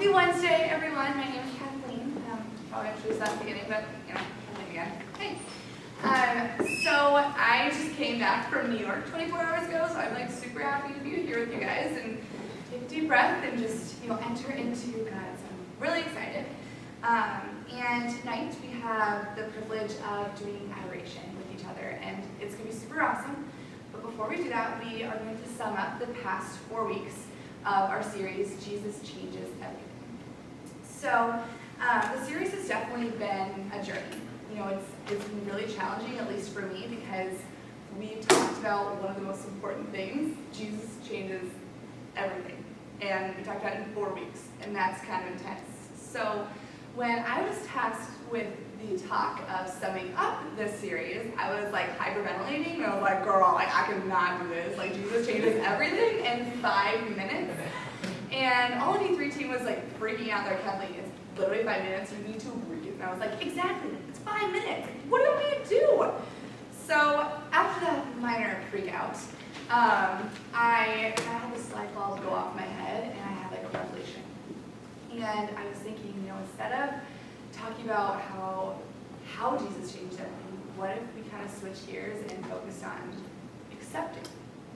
Happy Wednesday, everyone. My name is Kathleen. Probably introduced that at the beginning, but Kathleen again. Hey. So I just came back from New York 24 hours ago, so I'm super happy to be here with you guys and take a deep breath and just enter into God. So I'm really excited. And tonight we have the privilege of doing adoration with each other, and it's going to be super awesome. But before we do that, we are going to sum up the past 4 weeks of our series, Jesus Changes Everything. So the series has definitely been a journey. It's been really challenging, at least for me, because we talked about one of the most important things: Jesus changes everything. And we talked about it in 4 weeks, and that's kind of intense. So when I was tasked with the talk of summing up this series, I was hyperventilating, and I was like, girl, I cannot do this. Jesus changes everything in 5 minutes. And all of you 3 team was freaking out there, Kathleen, it's literally 5 minutes, you need to breathe. And I was like, exactly, it's 5 minutes. What do you want me to do? So after that minor freak out, I had this light bulb go off my head, and I had a revelation. And I was thinking, instead of talking about how Jesus changed everything, what if we kind of switch gears and focused on accepting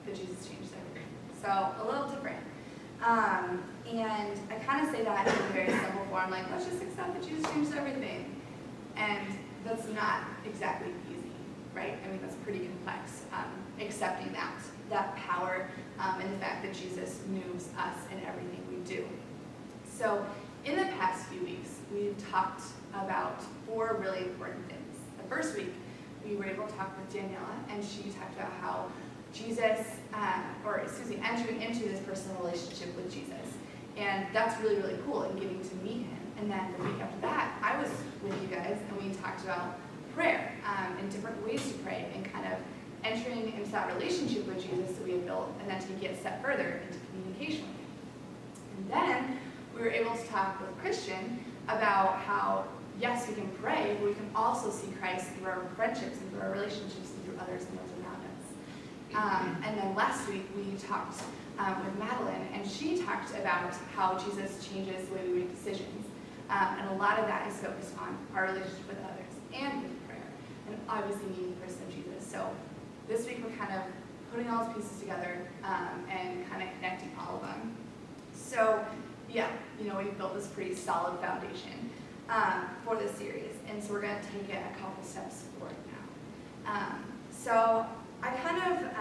that Jesus changed everything? So a little different. And I kind of say that in a very simple form, let's just accept that Jesus changed everything. And that's not exactly easy, right? That's pretty complex, accepting that power and the fact that Jesus moves us in everything we do. So in the past few weeks, we've talked about 4 really important things. The first week, we were able to talk with Daniela, and she talked about how Jesus, entering into this personal relationship with Jesus. And that's really, really cool, and getting to meet him. And then the week after that, I was with you guys, and we talked about prayer and different ways to pray, and kind of entering into that relationship with Jesus that we had built, and then taking it a step further into communication with him. And then we were able to talk with Christian about how, yes, we can pray, but we can also see Christ through our friendships and through our relationships and through others and those around us. And then last week we talked with Madeline, and she talked about how Jesus changes the way we make decisions. And a lot of that is focused on our relationship with others and with prayer, and obviously meeting the person of Jesus. So this week we're kind of putting all those pieces together and kind of connecting all of them. So yeah, we've built this pretty solid foundation for this series, and so we're going to take it a couple steps forward now. So I kind of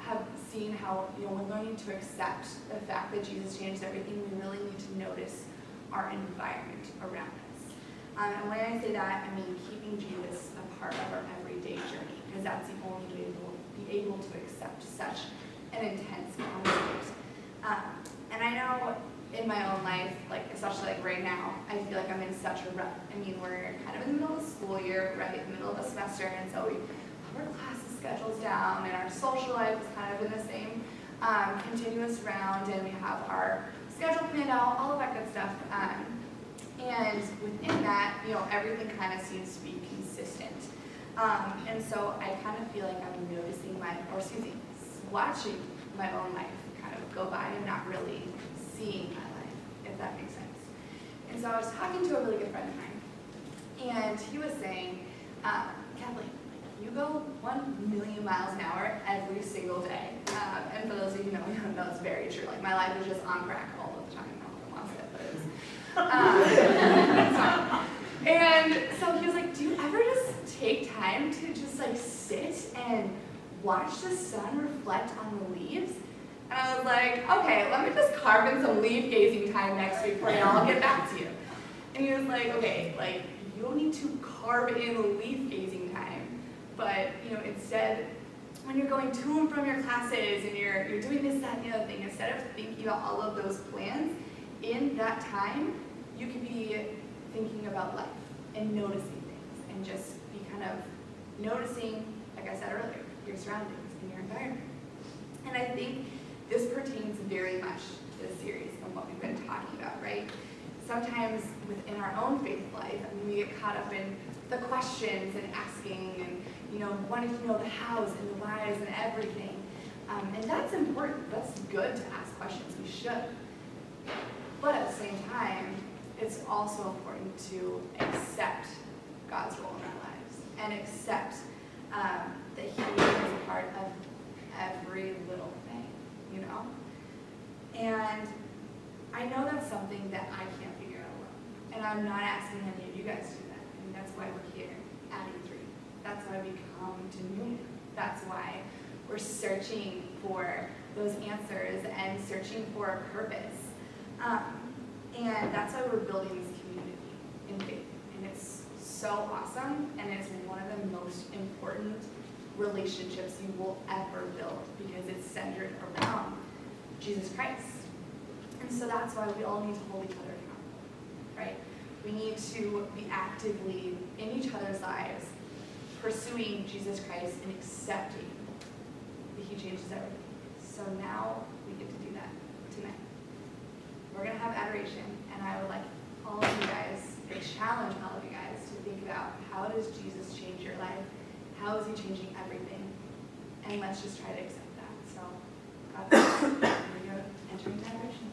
have seen how, when learning to accept the fact that Jesus changed everything, we really need to notice our environment around us. And when I say that, I mean keeping Jesus a part of our everyday journey, because that's the only way we'll be able to accept such an intense conflict. And I know in my own life, especially right now, I feel like I'm in such a rut. We're kind of in the middle of the school year, right, in the middle of the semester, and so we have our classes schedules down, and our social life is kind of in the same continuous round, and we have our schedule planned out, all of that good stuff. And within that, everything kind of seems to be consistent. And so I kind of feel like I'm noticing watching my own life kind of go by and not really seeing my life, if that makes sense. And so I was talking to a really good friend of mine, and he was saying, Kathleen, you go 1 million miles an hour every single day. And for those of you who know me, that's very true. My life is just on crack all of the time. I don't know what it is. And so he was like, do you ever just take time to just sit and watch the sun reflect on the leaves? And I was like, okay, let me just carve in some leaf gazing time next week for you. I'll get back to you. And he was like, okay, you don't need to carve in leaf gazing time, but instead, when you're going to and from your classes and you're doing this, that, and the other thing, instead of thinking about all of those plans, in that time, you could be thinking about life and noticing things and just be kind of noticing, like I said earlier, your surroundings and your environment. And I think this pertains very much to this series and what we've been talking about, right? Sometimes within our own faith life, we get caught up in the questions and asking and, wanting to know the hows and the whys and everything. And that's important. That's good to ask questions. We should. But at the same time, it's also important to accept God's role in our lives and accept that He is a part of every little thing, you know? And I know that's something that I can't figure out alone. And I'm not asking any of you guys to do that. And that's why we're here at E3. That's why we come to New Year. That's why we're searching for those answers and searching for a purpose. And that's why we're building this community in faith. And it's so awesome, and it's one of the most important relationships you will ever build because it's centered around Jesus Christ. And so that's why we all need to hold each other accountable, right? We need to be actively in each other's lives, pursuing Jesus Christ and accepting that He changes everything. So now we get to do that tonight. We're going to have adoration, and I would like all of you guys, to challenge all of you guys to think about how does Jesus change your life? How is He changing everything? And let's just try to accept that. So, God bless. We're going to enter into adoration.